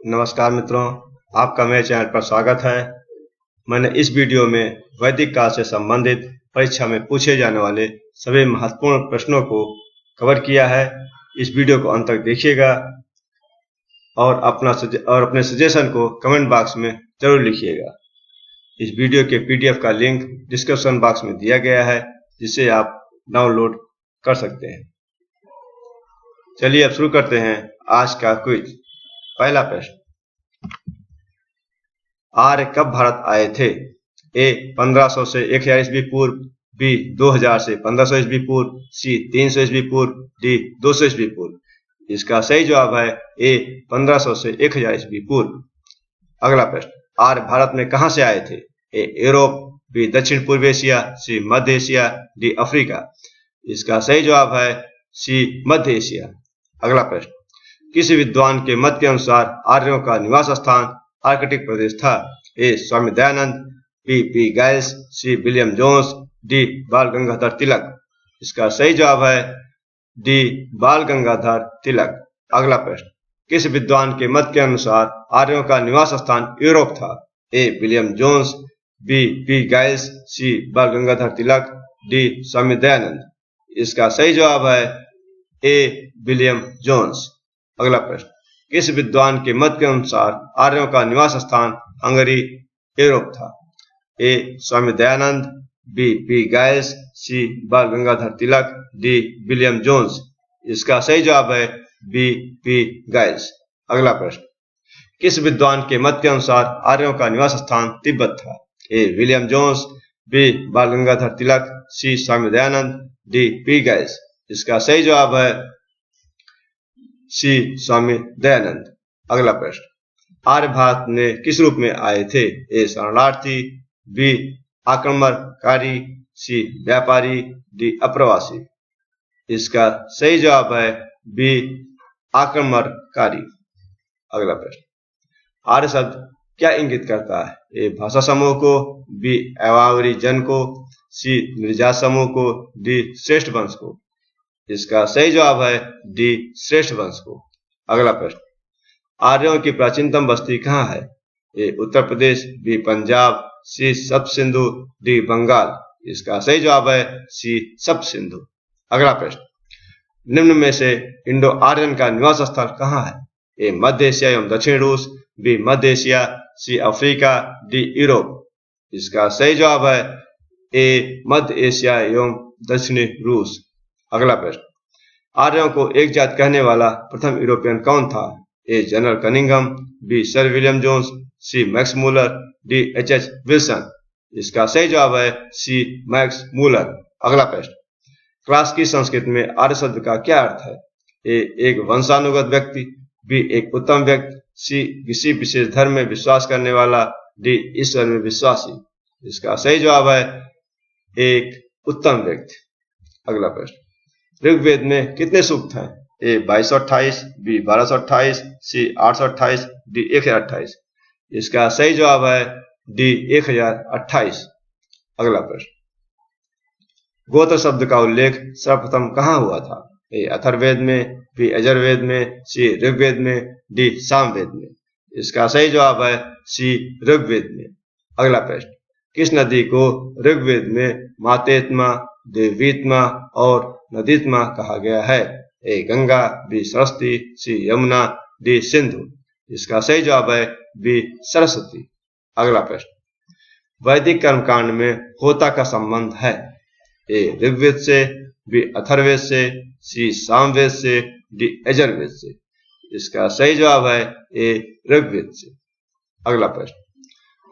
नमस्कार मित्रों, आपका मेरे चैनल पर स्वागत है। मैंने इस वीडियो में वैदिक काल से संबंधित परीक्षा में पूछे जाने वाले सभी महत्वपूर्ण प्रश्नों को कवर किया है। इस वीडियो को अंत तक देखिएगा और अपने सजेशन को कमेंट बॉक्स में जरूर लिखिएगा। इस वीडियो के पीडीएफ का लिंक डिस्क्रिप्शन बॉक्स में दिया गया है, जिसे आप डाउनलोड कर सकते हैं। चलिए अब शुरू करते हैं आज का क्विज। पहला प्रश्न, आर्य कब भारत आए थे? ए 1500 से 1000 ईस्वी पूर्व, बी 2000 से 1500 ईस्वी पूर्व, सी 300 ईस्वी पूर्व, डी 200 ईस्वी पूर्व। इसका सही जवाब है ए 1500 से 1000 ईस्वी पूर्व। अगला प्रश्न, आर्य भारत में कहां से आए थे? ए यूरोप, बी दक्षिण पूर्व एशिया, सी मध्य एशिया, डी अफ्रीका। इसका सही जवाब है सी मध्य एशिया। अगला प्रश्न, किस विद्वान के मत के अनुसार आर्यों का निवास स्थान आर्कटिक प्रदेश था? A Swami Dayanand, B Giles, C William Jones, D Bal Gangadhar तिलक। इसका सही जवाब है डी बाल गंगाधर तिलक। अगला प्रश्न, किस विद्वान के मत के अनुसार आर्यों का निवास स्थान यूरोप था? A William Jones, B Giles, C Bal Gangadhar Tilak, D Swami Dayanand. इसका सही जवाब है ए विलियम जोन्स। अगला प्रश्न, किस विद्वान के मत के अनुसार आर्यों का निवास स्थान हंगरी यूरोप था? A Swami Dayanand, B Giles, C Bal Gangadhar Tilak, D William Jones. इसका सही जवाब है बी गाइल्स। अगला प्रश्न, किस विद्वान के मत के अनुसार आर्यों का निवास स्थान तिब्बत था? ए विलियम जोन्स, बी बाल गंगाधर तिलक, सी स्वामी दयानंद, डी गाइल्स। इसका सही जवाब है सी स्वामी दयानंद। अगला प्रश्न, आर्य भारत में किस रूप में आए थे? ए शरणार्थी, बी आक्रमणकारी, सी व्यापारी, डी अप्रवासी। इसका सही जवाब है बी आक्रमणकारी। अगला प्रश्न, आर्य शब्द क्या इंगित करता है? ए भाषा समूह को, बी अवावरी जन को, सी निर्जात समूह को, डी श्रेष्ठ वंश को। इसका सही जवाब है डी श्रेष्ठ वंश को। अगला प्रश्न, आर्यों की प्राचीनतम बस्ती कहाँ है? ए उत्तर प्रदेश, बी पंजाब, सी सप्त सिंधु, डी बंगाल। इसका सही जवाब है सी सप्त सिंधु। अगला प्रश्न, निम्न में से इंडो आर्यन का निवास स्थल कहाँ है? ए मध्य एशिया एवं दक्षिण रूस, बी मध्य Asia, C Africa, D Europe. इसका सही जवाब है ए मध्य एशिया एवं दक्षिणी रूस। अगला प्रश्न, आर्यों को एक जात कहने वाला प्रथम यूरोपियन कौन था? A General Cunningham, B sir William Jones, C Max Muller, D H Wilson. इसका सही जवाब है सी मैक्स मूलर। अगला प्रश्न, क्लासिकी संस्कृत में आर्य शब्द का क्या अर्थ है? ए एक वंशानुगत व्यक्ति, बी एक उत्तम व्यक्ति, सी किसी विशेष धर्म में विश्वास करने वाला, डी ईश्वर में विश्वासी। इसका सही जवाब है एक उत्तम व्यक्ति। अगला प्रश्न, ऋग्वेद में कितने सूक्त हैं? ए 2228, बी 1228, सी 828, डी 1028। इसका सही जवाब है डी 1028। अगला प्रश्न, गोत्र शब्द का उल्लेख सर्वप्रथम कहाँ हुआ था? ए अथर्ववेद में, बी यजुर्वेद में, सी ऋग्वेद में, डी सामवेद में। इसका सही जवाब है सी ऋग्वेद में। अगला प्रश्न, किस नदी को ऋग्वेद में मातेत्मा, देवीत्मा और नदीत्मा कहा गया है? ए गंगा, बी सरस्वती, सी यमुना, डी सिंधु। इसका सही जवाब है बी सरस्वती। अगला प्रश्न, वैदिक कर्मकांड में होता का संबंध है? ए ऋग्वेद से, बी अथर्ववेद से, सी सामवेद से, डी यजुर्वेद से। इसका सही जवाब है ए ऋग्वेद से। अगला प्रश्न,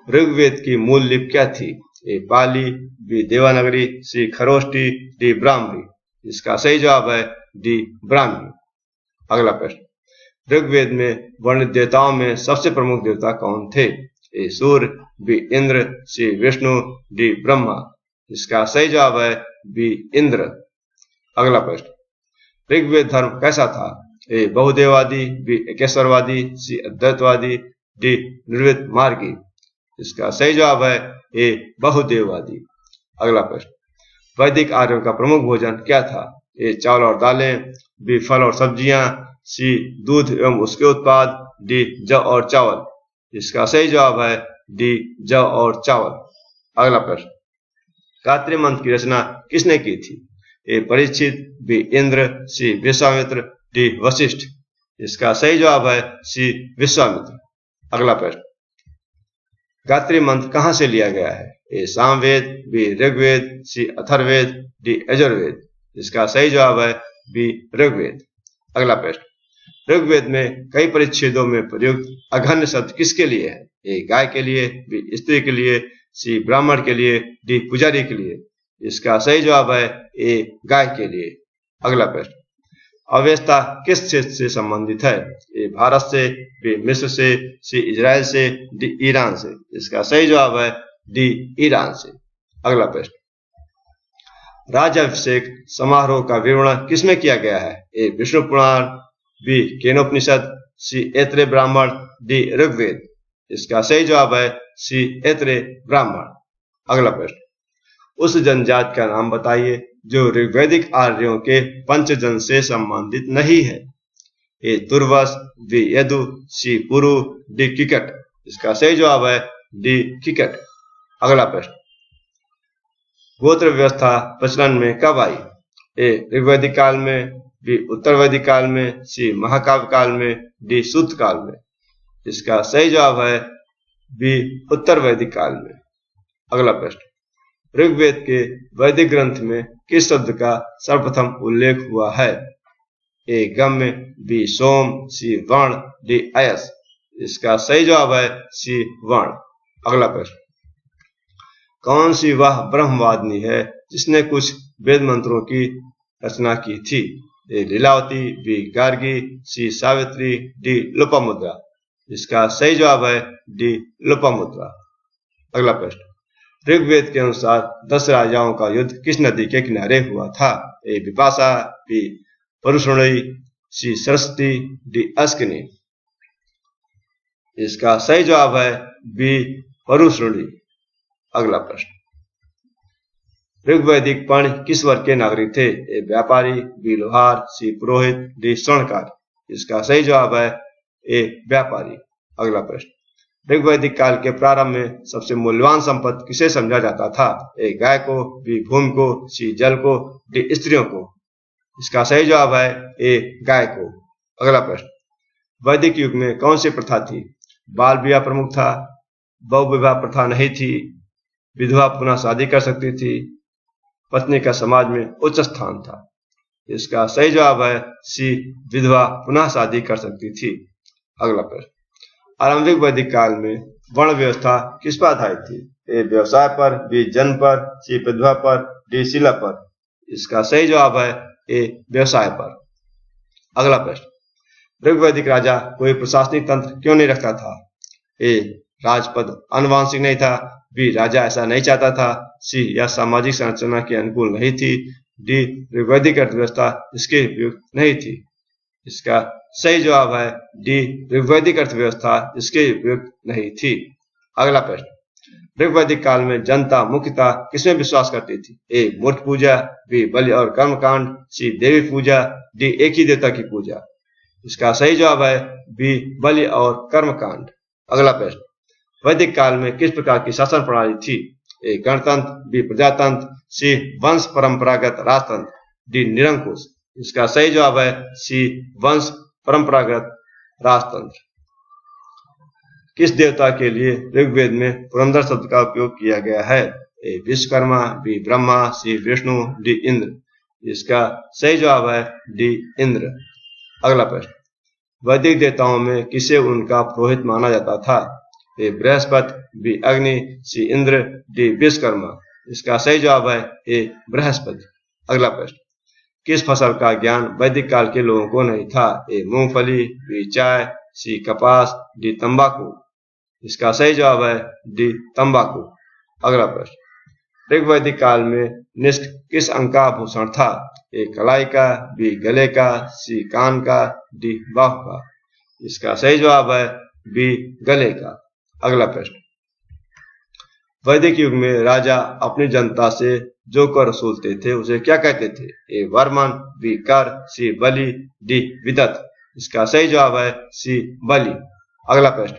ऋग्वेद की मूल लिपि क्या थी? ए पाली, बी देवानगरी, सी खरोष्टी, डी ब्राह्मी। इसका सही जवाब है डी ब्राह्मी। अगला प्रश्न, ऋग्वेद में वर्णित देवताओं में सबसे प्रमुख देवता कौन थे? ए सूर्य, बी इंद्र, सी विष्णु, डी ब्रह्मा। इसका सही जवाब है बी इंद्र। अगला प्रश्न, ऋग्वेद धर्म कैसा था? ए बहुदेववादी, बी एकेश्वरवादी, सी अद्वैतवादी, डी निर्वित मार्गी। इसका सही जवाब है ए बहुदेववादी। अगला प्रश्न, वैदिक आर्यों का प्रमुख भोजन क्या था? ए चावल और दालें, बी फल और सब्जियां, सी दूध एवं उसके उत्पाद, डी जौ और चावल। इसका सही जवाब है डी जौ और चावल। अगला प्रश्न, गायत्री मंत्र की रचना किसने की थी? ए परीक्षित, बी इंद्र, सी विश्वामित्र, डी वशिष्ठ। इसका सही जवाब है सी विश्वामित्र। अगला प्रश्न, गायत्री मंत्र कहां से लिया गया है? ए सामवेद, बी ऋग्वेद, सी अथर्ववेद, डी यजुर्वेद। इसका सही जवाब है बी ऋग्वेद। अगला प्रश्न, ऋग्वेद में कई परिच्छेदों में प्रयुक्त अघन्य शब्द किसके लिए है? ए गाय के लिए, बी स्त्री के लिए, सी ब्राह्मण के लिए, डी पुजारी के लिए। इसका सही जवाब है ए गाय के लिए। अगला प्रश्न, अवेस्ता किस क्षेत्र से संबंधित है? ए भारत से, बी मिस्र से, सी इजराइल से, डी ईरान से। इसका सही जवाब है डी ईरान से। अगला प्रश्न, राज्याभिषेक समारोह का विवरण किसमें किया गया है? ए विष्णु पुराण, बी केनोपनिषद, सी ऐत्रेय ब्राह्मण, डी ऋग्वेद। इसका सही जवाब है सी ऐत्रेय ब्राह्मण। अगला प्रश्न, उस जनजाति का नाम बताइए जो ऋग्वैदिक आर्यों के पंचजन से संबंधित नहीं है। ए तुर्वस, बी यदु, सी पुरु, डी किकट। इसका सही जवाब है डी किकट। अगला प्रश्न, गोत्र व्यवस्था प्रचलन में कब आई? ए ऋग्वैदिक काल में, बी उत्तर वैदिक काल में, सी महाकाव्य काल में, डी सूत काल में। इसका सही जवाब है बी उत्तर वैदिक काल में। अगला प्रश्न, ऋग्वेद के वैदिक ग्रंथ में किस शब्द का सर्वप्रथम उल्लेख हुआ है? ए गम्य, बी सोम, सी वर्ण, डी अयस। इसका सही जवाब है सी वर्ण। अगला प्रश्न, कौन सी वह ब्रह्मवादिनी है जिसने कुछ वेद मंत्रों की रचना की थी? ए लीलावती, बी गार्गी, सी सावित्री, डी लोपामुद्रा। इसका सही जवाब है डी लोपामुद्रा। अगला प्रश्न, ऋग्वेद के अनुसार 10 राजाओं का युद्ध किस नदी के किनारे हुआ था? ए विपाशा, बी परुष्णी, सी सरस्वती, डी अस्किनी। इसका सही जवाब है बी परुष्णी। अगला प्रश्न, ऋग्वैदिक पर्ण किस वर्ग के नागरिक थे? ए व्यापारी, बी लोहार, सी पुरोहित, डी स्वर्णकार। इसका सही जवाब है ए व्यापारी। अगला प्रश्न, ऋग्वैदिक काल के प्रारंभ में सबसे मूल्यवान संपत्ति किसे समझा जाता था? ए गाय को, बी भूमि को, सी जल को, डी स्त्रियों को। इसका सही जवाब है ए गाय को। अगला प्रश्न, वैदिक युग में कौन सी प्रथा थी? बाल विवाह प्रमुख था, बहु विवाह प्रथा नहीं थी, विधवा पुनः शादी कर सकती थी, पत्नी का समाज में उच्च स्थान था। इसका सही जवाब है सी विधवा पुनः शादी कर सकती थी। अगला प्रश्न, आरंभिक वैदिक काल में वर्ण व्यवस्था किस पर आधारित थी? ए व्यवसाय पर, बी जन्म पर, सी विधवा पर, डी शिला पर। इसका सही जवाब है ए व्यवसाय पर। अगला प्रश्न, ऋग्वैदिक राजा कोई प्रशासनिक तंत्र क्यों नहीं रखता था? ए राजपद आनुवांशिक नहीं था, बी राजा ऐसा नहीं चाहता था, सी यह सामाजिक संरचना के अनुकूल नहीं थी, डी ऋग्वैदिक अर्थव्यवस्था इसके उपयुक्त नहीं थी। इसका सही जवाब है डी ऋग्वैदिक अर्थव्यवस्था इसके उपयुक्त नहीं थी। अगला प्रश्न, ऋग्वैदिक काल में जनता मुख्यतः किसमें विश्वास करती थी? ए मूर्ति पूजा, बी बलि और कर्मकांड, सी देवी पूजा, डी एक ही देवता की पूजा। इसका सही जवाब है बी बलि और कर्मकांड। अगला प्रश्न, वैदिक काल में किस प्रकार की शासन प्रणाली थी? ए गणतंत्र, बी प्रजातंत्र, सी वंश परंपरागत राजतंत्र, डी निरंकुश। इसका सही जवाब है सी वंश परंपरागत राजतंत्र। किस देवता के लिए ऋग्वेद में पुरंदर शब्द का उपयोग किया गया है? ए विश्वकर्मा, बी ब्रह्मा, सी विष्णु, डी इंद्र। इसका सही जवाब है डी इंद्र। अगला प्रश्न, वैदिक देवताओं में किसे उनका पुरोहित माना जाता था? ए बृहस्पति, बी अग्नि, सी इंद्र, डी विश्वकर्मा। इसका सही जवाब है ए बृहस्पति। अगला प्रश्न, किस फसल का ज्ञान वैदिक काल के लोगों को नहीं था? ए मूंगफली, बी चाय, सी कपास, डी तंबाकू। इसका सही जवाब है डी तंबाकू। अगला प्रश्न, ऋग्वैदिक काल में निष्क किस अंग का आभूषण था? ए कलाई का, बी गले का, सी कान का, डी बाहु का। इसका सही जवाब है बी गले का। अगला प्रश्न, वैदिक युग में राजा अपनी जनता से जो कर वसूलते थे उसे क्या कहते थे? ए वर्मन, बी कर, सी बलि, डी विदत। इसका सही जवाब है सी बलि। अगला प्रश्न,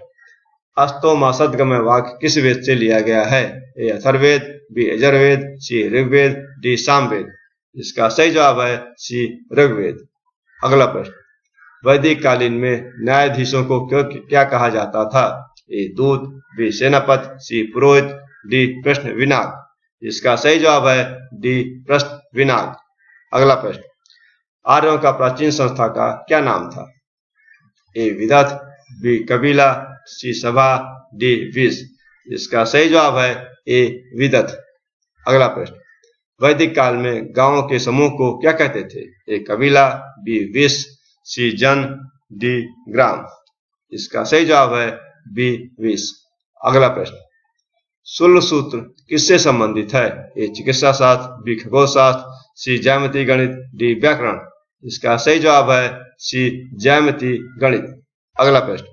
अस्तोमा सद्गमय वाक्य किस वेद से लिया गया है? ए अथर्ववेद, बी यजुर्वेद, सी ऋग्वेद, डी सामवेद। इसका सही जवाब है सी ऋग्वेद। अगला प्रश्न, वैदिक कालीन में न्यायाधीशों को क्या कहा जाता था? ए दूत, बी सेनापति, सी पुरोहित, डी प्रश्न विनाग। इसका सही जवाब है डी प्रश्न विनाग। अगला प्रश्न, आर्यों का प्राचीन संस्था का क्या नाम था? ए विदथ, बी कबीला, सी सभा, डी विज। इसका सही जवाब है ए विदथ। अगला प्रश्न, वैदिक काल में गांवों के समूह को क्या कहते थे? ए कबीला, बी विश, सी जन, डी ग्राम। इसका सही जवाब है बी विश। अगला प्रश्न, शूल सूत्र किससे संबंधित है? ए चिकित्सा शास्त्र, बी खगोल शास्त्र, सी ज्यामिति गणित, डी व्याकरण। इसका सही जवाब है सी ज्यामिति गणित। अगला प्रश्न,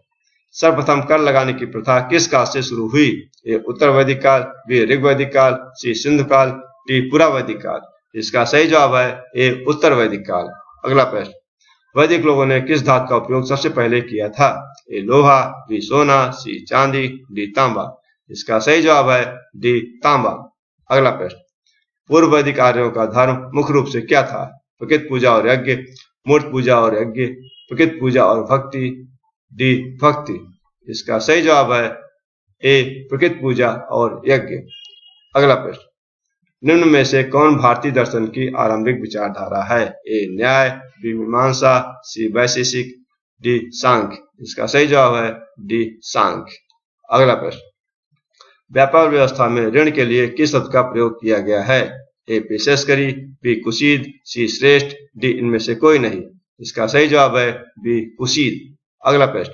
सर्वप्रथम कर लगाने की प्रथा किस काल से शुरू हुई? ए उत्तर वैदिक काल, बी ऋग वैदिक काल, सी सिंधु काल, डी पूरा वैदिक काल। इसका सही जवाब है ए उत्तर वैदिक काल। अगला प्रश्न, वैदिक लोगों ने किस धातु का उपयोग सबसे पहले किया था? ए लोहा, बी सोना, सी चांदी, डी तांबा। इसका सही जवाब है डी तांबा। अगला प्रश्न, पूर्व वैदिक आर्यों का धर्म मुख्य रूप से क्या था? प्रकृति पूजा और यज्ञ, मूर्त पूजा और यज्ञ, प्रकृति पूजा और भक्ति, डी भक्ति। इसका सही जवाब है ए प्रकृति पूजा और यज्ञ। अगला प्रश्न, निम्न में से कौन भारतीय दर्शन की आरंभिक विचारधारा है? ए न्याय, बी मीमांसा, सी वैशेषिक, डी सांख्य। इसका सही जवाब है डी सांख्य। अगला प्रश्न, व्यापार व्यवस्था में ऋण के लिए किस शब्द का प्रयोग किया गया है? ए पेशेषकरी, बी कुशीद, सी श्रेष्ठ, डी इनमें से कोई नहीं। इसका सही जवाब है बी कुशीद। अगला प्रश्न,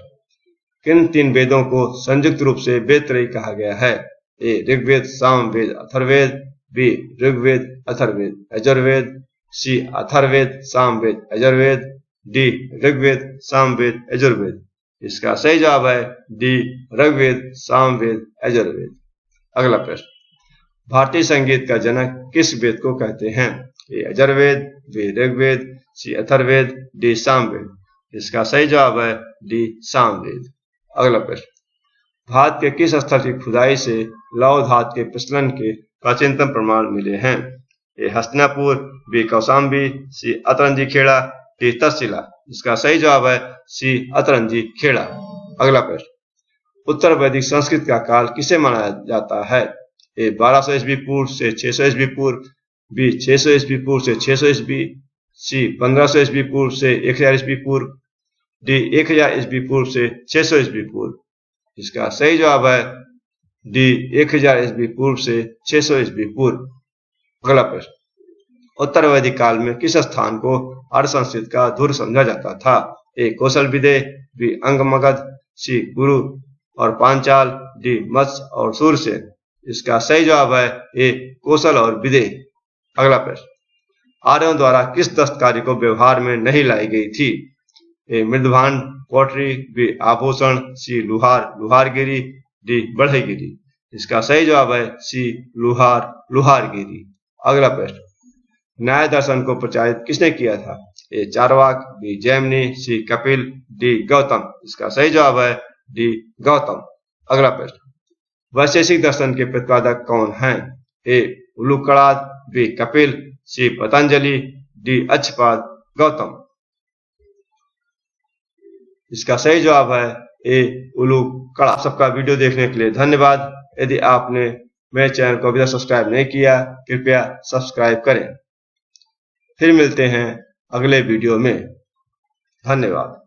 किन तीन वेदों को संयुक्त रूप से वेद त्रयी कहा गया है? ए ऋग्वेद, सामवेद, अथर्ववेद, बी ऋग्वेद, अथर्ववेद, यजुर्वेद, सी अथर्ववेद, सामवेद, यजुर्वेद, डी ऋग्वेद, सामवेद, यजुर्वेद। इसका सही जवाब है डी ऋग्वेद, सामवेद, यजुर्वेद। अगला प्रश्न, भारतीय संगीत का जनक किस वेद को कहते हैं? ए यजुर्वेद, बी ऋग्वेद, सी अथर्ववेद, डी सामवेद। इसका सही जवाब है डी सामवेद। अगला प्रश्न, भारत के किस स्थल की खुदाई से लौह धातु के प्रचलन के प्राचीनतम प्रमाण मिले हैं? ए हस्तिनापुर, बी कौशाम्बी, सी अतरंजी खेड़ा, डी तक्षशिला। इसका सही जवाब है सी अतरंजी खेड़ा। अगला प्रश्न, उत्तर वैदिक संस्कृत का काल किसे माना जाता है? ए 1200 ईस्वी पूर्व से 600 ईस्वी पूर्व, बी 600 ईस्वी पूर्व से 600 ईस्वी, सी 1500 ईस्वी पूर्व से 1000 ईस्वी पूर्व, डी 1000 ईस्वी पूर्व से 600 ईस्वी पूर्व। इसका सही जवाब है डी 1000 ईस्वी पूर्व से 600 ईस्वी पूर्व। अगला प्रश्न, उत्तर वैदिक काल में किस स्थान को आर्य संस्कृत का धुर समझा जाता था? ए कौशल विदेह, बी अंग मगध, सी गुरु और पांचाल, डी मत्स्य और सूरसेन। इसका सही जवाब है ए कौशल और विदेह। अगला प्रश्न, आर्यों द्वारा किस दस्तकारी को व्यवहार में नहीं लाई गई थी? ए मृदभांड, पोटरी, बी आभूषण, सी लुहार, लुहारगिरी, डी बढ़ईगिरी। इसका सही जवाब है सी लुहार, लुहारगिरी। अगला प्रश्न, न्याय दर्शन को प्रचारित किसने किया था? ए चारवाक, बी जैमिनी, सी कपिल, डी गौतम। इसका सही जवाब है डी गौतम। अगला प्रश्न, वैशेषिक दर्शन के प्रतिपादक कौन हैं? ए उलूकड़ाद, बी कपिल, सी पतंजलि, डी अच्छपाद, गौतम। इसका सही जवाब है ए उलूकड़ा। सबका वीडियो देखने के लिए धन्यवाद। यदि आपने मेरे चैनल को अभी तक सब्सक्राइब नहीं किया, कृपया सब्सक्राइब करें। फिर मिलते हैं अगले वीडियो में। धन्यवाद।